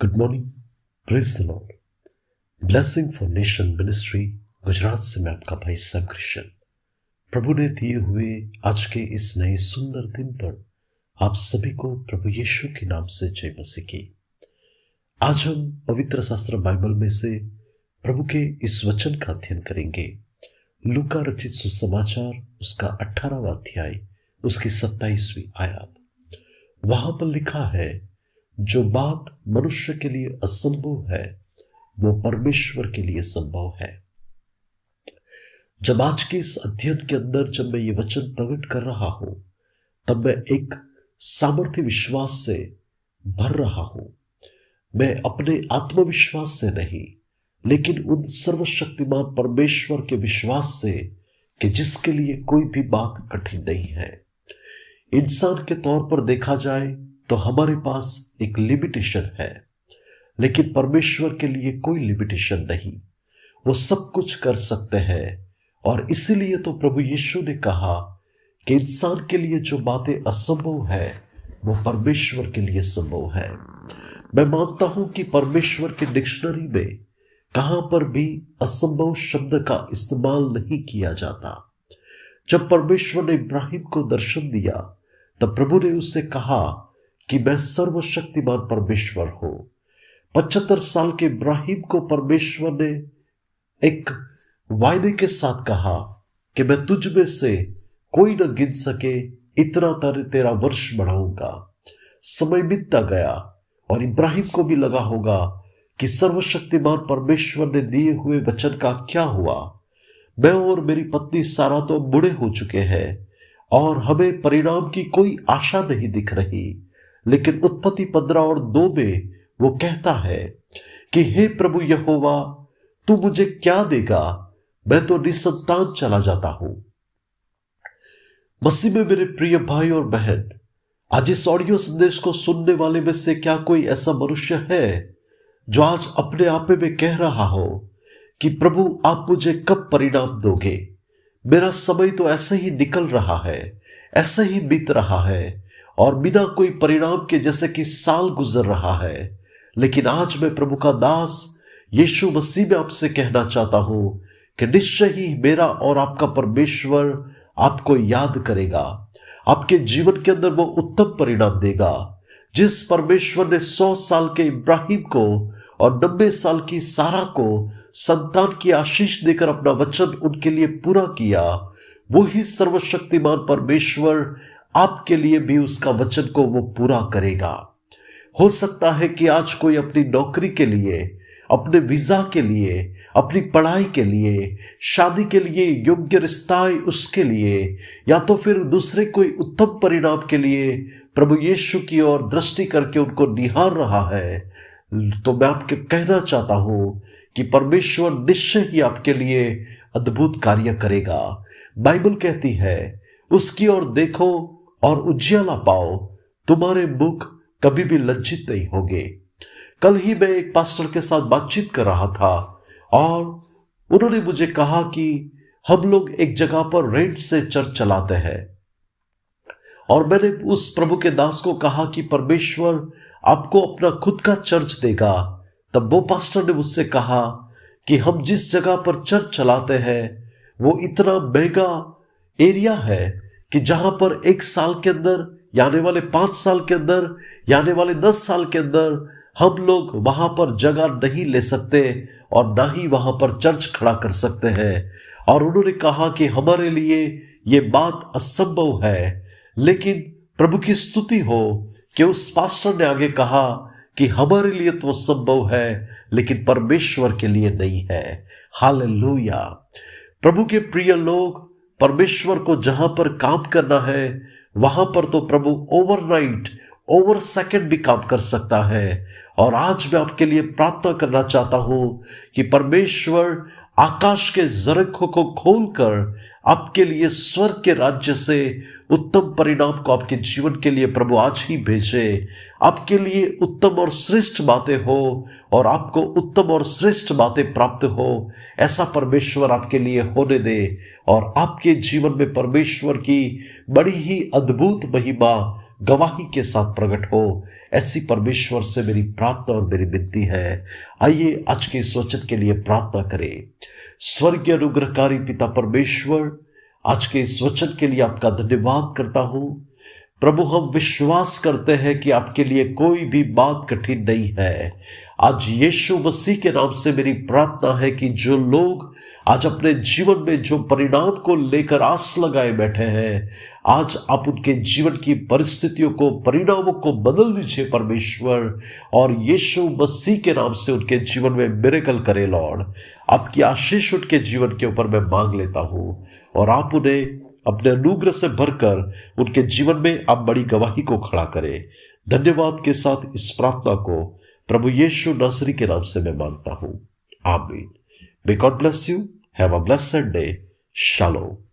Good morning, praise the Lord. Blessing for nation ministry Gujarat से मैं आपका भाई सैम क्रिश्चियन। प्रभु ने दिए हुए आज के इस नए सुंदर दिन पर आप सभी को प्रभु यीशु के नाम से जय मसीह की। आज हम पवित्र शास्त्र बाइबल में से प्रभु के इस वचन का अध्ययन करेंगे। लूका रचित सुसमाचार उसका 18वां अध्याय उसकी 27वीं आयत। वहां पर लिखा है, जो बात मनुष्य के लिए असंभव है वो परमेश्वर के लिए संभव है। जब आज के इस अध्ययन के अंदर जब मैं ये वचन प्रकट कर रहा हूं, तब मैं एक सामर्थ्य विश्वास से भर रहा हूं। मैं अपने आत्मविश्वास से नहीं, लेकिन उन सर्वशक्तिमान परमेश्वर के विश्वास से कि जिसके लिए कोई भी बात कठिन नहीं है। इंसान के तौर पर देखा जाए तो हमारे पास एक लिमिटेशन है, लेकिन परमेश्वर के लिए कोई लिमिटेशन नहीं। वो सब कुछ कर सकते हैं, और इसीलिए तो प्रभु यीशु ने कहा कि इंसान के लिए जो बातें असंभव है वो परमेश्वर के लिए संभव है। मैं मानता हूं कि परमेश्वर के डिक्शनरी में कहां पर भी असंभव शब्द का इस्तेमाल नहीं किया जाता। जब परमेश्वर ने इब्राहिम को दर्शन दिया, तब प्रभु ने उससे कहा कि मैं सर्वशक्तिमान परमेश्वर हूं। 75 साल के इब्राहिम को परमेश्वर ने एक वायदे के साथ कहा कि मैं तुझ में से कोई न गिन सके इतना तेरा वर्ष बढ़ाऊंगा। समय बीतता गया और इब्राहिम को भी लगा होगा कि सर्वशक्तिमान परमेश्वर ने दिए हुए वचन का क्या हुआ। मैं और मेरी पत्नी सारा तो बूढ़े हो चुके हैं और हमें परिणाम की कोई आशा नहीं दिख रही। लेकिन उत्पत्ति 15 और 2 में वो कहता है कि हे प्रभु यहोवा, तू मुझे क्या देगा? मैं तो निसंतान चला जाता हूं। मसीह में मेरे प्रिय भाई और बहन, आज इस ऑडियो संदेश को सुनने वाले में से क्या कोई ऐसा मनुष्य है जो आज अपने आप में कह रहा हो कि प्रभु आप मुझे कब परिणाम दोगे? मेरा समय तो ऐसे ही निकल रहा है, ऐसे ही बीत रहा है और बिना कोई परिणाम के जैसे कि साल गुजर रहा है। लेकिन आज मैं प्रभु का दास यीशु मसीह में आपसे कहना चाहता हूं कि निश्चय ही मेरा और आपका परमेश्वर आपको याद करेगा। आपके जीवन के अंदर वो उत्तम परिणाम देगा। जिस परमेश्वर ने 100 साल के इब्राहिम को और 90 साल की सारा को संतान की आशीष देकर अपना वचन उनके लिए पूरा किया, वो ही सर्वशक्तिमान परमेश्वर आपके लिए भी उसका वचन को वो पूरा करेगा। हो सकता है कि आज कोई अपनी नौकरी के लिए, अपने वीजा के लिए, अपनी पढ़ाई के लिए, शादी के लिए योग्य रिश्ता है उसके लिए, या तो फिर दूसरे कोई उत्तम परिणाम के लिए प्रभु यीशु की ओर दृष्टि करके उनको निहार रहा है। तो मैं आपके कहना चाहता हूं कि परमेश्वर निश्चय ही आपके लिए अद्भुत कार्य करेगा। बाइबल कहती है, उसकी ओर देखो और उजियाला पाओ, तुम्हारे मुख कभी भी लज्जित नहीं होंगे। कल ही मैं एक पास्टर के साथ बातचीत कर रहा था और उन्होंने मुझे कहा कि हम लोग एक जगह पर रेंट से चर्च चलाते हैं, और मैंने उस प्रभु के दास को कहा कि परमेश्वर आपको अपना खुद का चर्च देगा। तब वो पास्टर ने मुझसे कहा कि हम जिस जगह पर चर्च चलाते हैं वो इतना महंगा एरिया है कि जहां पर 1 साल के अंदर, यानी वाले 5 साल के अंदर, यानी वाले 10 साल के अंदर हम लोग वहां पर जगह नहीं ले सकते और ना ही वहां पर चर्च खड़ा कर सकते हैं। और उन्होंने कहा कि हमारे लिए ये बात असंभव है, लेकिन प्रभु की स्तुति हो कि उस पास्टर ने आगे कहा कि हमारे लिए तो संभव है लेकिन परमेश्वर के लिए नहीं है। हालेलुया। प्रभु के प्रिय लोग, परमेश्वर को जहां पर काम करना है वहां पर तो प्रभु ओवरनाइट, ओवर सेकंड भी काम कर सकता है। और आज मैं आपके लिए प्रार्थना करना चाहता हूं कि परमेश्वर आकाश के जरखों को खोलकर आपके लिए स्वर्ग के राज्य से उत्तम परिणाम को आपके जीवन के लिए प्रभु आज ही भेजे। आपके लिए उत्तम और श्रेष्ठ बातें हो और आपको उत्तम और श्रेष्ठ बातें प्राप्त हो, ऐसा परमेश्वर आपके लिए होने दे और आपके जीवन में परमेश्वर की बड़ी ही अद्भुत महिमा गवाही के साथ प्रकट हो, ऐसी परमेश्वर से मेरी प्रार्थना और मेरी विनती है। आइए आज के इस वचन के लिए प्रार्थना करें। स्वर्गीय अनुग्रहकारी पिता परमेश्वर, आज के इस वचन के लिए आपका धन्यवाद करता हूं। प्रभु, हम विश्वास करते हैं कि आपके लिए कोई भी बात कठिन नहीं है। आज यीशु मसीह के नाम से मेरी प्रार्थना है कि जो लोग आज अपने जीवन में जो परिणाम को लेकर आस लगाए बैठे हैं, आज आप उनके जीवन की परिस्थितियों को, परिणामों को बदल दीजिए परमेश्वर, और यीशु मसीह के नाम से उनके जीवन में मिरेकल करे लॉर्ड। आपकी आशीष उनके जीवन के ऊपर मैं मांग लेता हूं, और आप उन्हें अपने अनुग्रह से भरकर उनके जीवन में आप बड़ी गवाही को खड़ा करें। धन्यवाद के साथ इस प्रार्थना को प्रभु यीशु नासरी के नाम से मैं मांगता हूं, आमीन। May God bless you. Have a blessed day. Shalom.